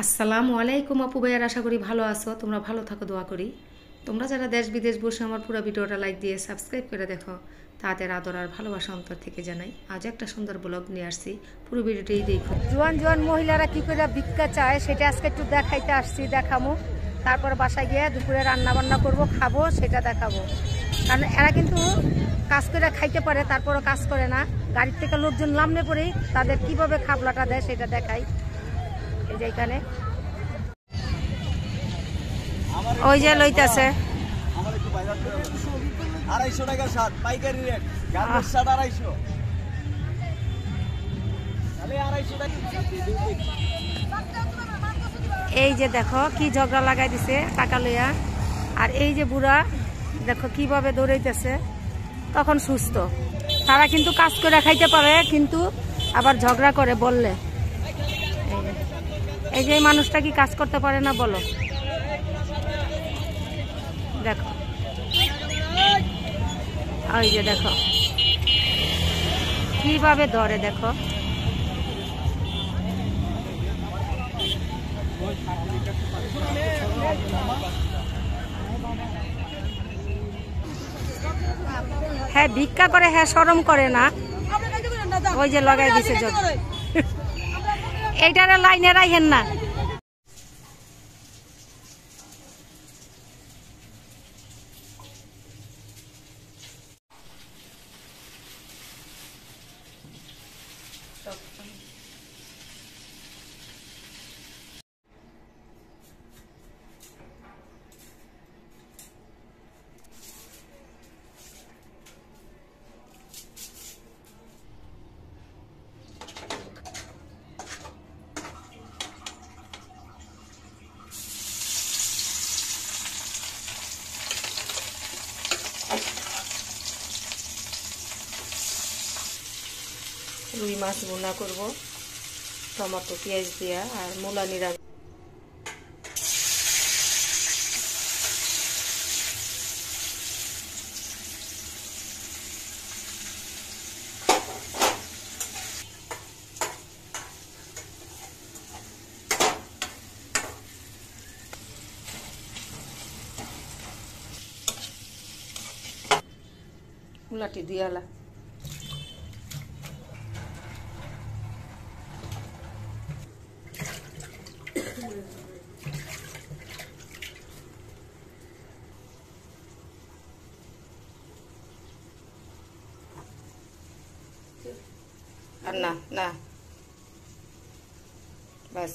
আসসালামু আলাইকুম আপু ভাইয়ার, আশা করি ভালো আছো। তোমরা ভালো থাকো, দোয়া করি। তোমরা যারা দেশ বিদেশ বসে আমার পুরো ভিডিওটা লাইক দিয়ে সাবস্ক্রাইব করে দেখো, তাদের আদর আর ভালোবাসা অন্তর থেকে জানাই। আজ একটা সুন্দর ব্লগ নিয়ে আসছি, পুরো ভিডিওটাই দেখো। জোয়ান জোয়ান মহিলারা কি করে ভিক্ষা চায় সেটা আজকে একটু দেখাইতে আসছি, দেখাবো। তারপর বাসায় গিয়ে দুপুরে রান্না বান্না করবো, খাবো, সেটা দেখাবো। কারণ এরা কিন্তু কাজ করে খাইতে পারে, তারপরও কাজ করে না। গাড়ির থেকে লোকজন নামলে পরেই তাদের কিভাবে খাবলাটা দেয় সেটা দেখাই। এই যে এখানে ওই যে লইতেছে 250 টাকা শার্ট, পাইকারি রেট, গার্মেন্টস শার্ট 250, তাহলে 250 টাকা। এই যে দেখো কি ঝগড়া লাগাই দিছে টাকা লইয়া। আর এই যে বুড়া দেখো কিভাবে দৌড়াইতেছে। তখন সুস্থ, তারা কিন্তু কাজ করে খাইতে পারে, কিন্তু আবার ঝগড়া করে বললে। এই যে এই মানুষটা কি কাজ করতে পারে না বলো? দেখো ওই যে দেখো কিভাবে ধরে, দেখো। হ্যাঁ ভিক্ষা করে, হ্যাঁ শরম করে না। ওই যে লাগাই দিছে জগ, এইটারে লাইনে রাখেন না। রুই মাছ ভুনা করব টমেটো পেঁয়াজ দিয়া, আর মূলা নিরামিষ। মূলাটি দিয়ালা আর না না বাস।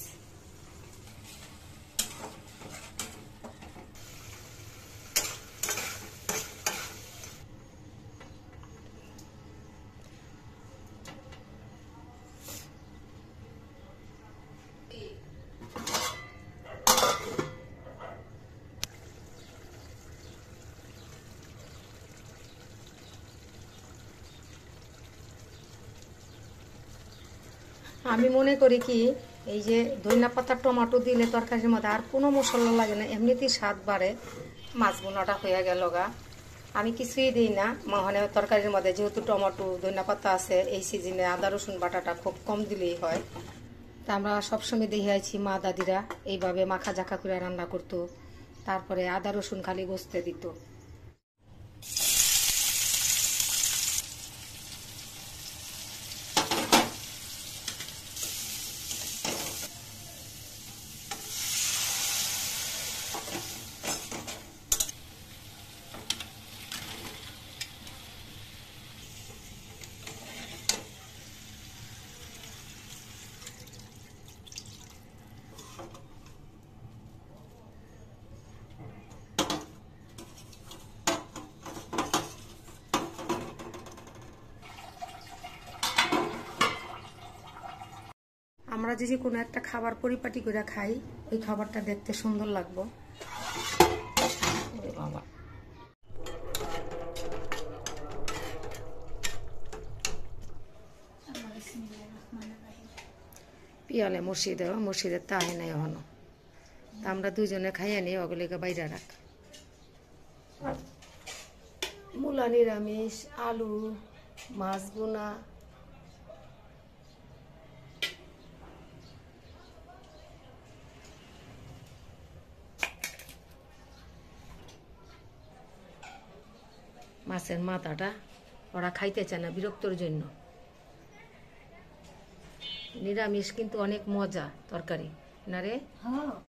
আমি মনে করি কি, এই যে ধনিয়া পাতা টমেটো দিলে তরকারির মধ্যে আর কোনো মশলা লাগে না, এমনিতেই স্বাদ বাড়ে। মাছ বোনাটা হয়ে গেল গা, আমি কিছুই দিই না মানে তরকারির মধ্যে, যেহেতু টমেটো ধনিয়া পাতা আছে। এই সিজনে আদা রসুন বাটাটা খুব কম দিলেই হয়। তা আমরা সবসময় দেখে আছি মা দাদিরা এইভাবে মাখা জাখা করে রান্না করতো, তারপরে আদা রসুন খালি গোস্তে দিত। আমরা যে কোনো একটা খাবার পরিপাটি করে খাই, ওই খাবারটা দেখতে সুন্দর লাগবো। বাবা পিয়ালে মুর্শিদের তাহে নাই এখনো। তা আমরা দুজনে খাইয়া নিই, ওগুলিকে বাইরে রাখ। মূলা নিরামিষ, আলু, মাছ বোনা, মাছের মাথাটা ওরা খাইতে চায় না বিরক্তর জন্য। নিরামিষ কিন্তু অনেক মজা তরকারি না রে।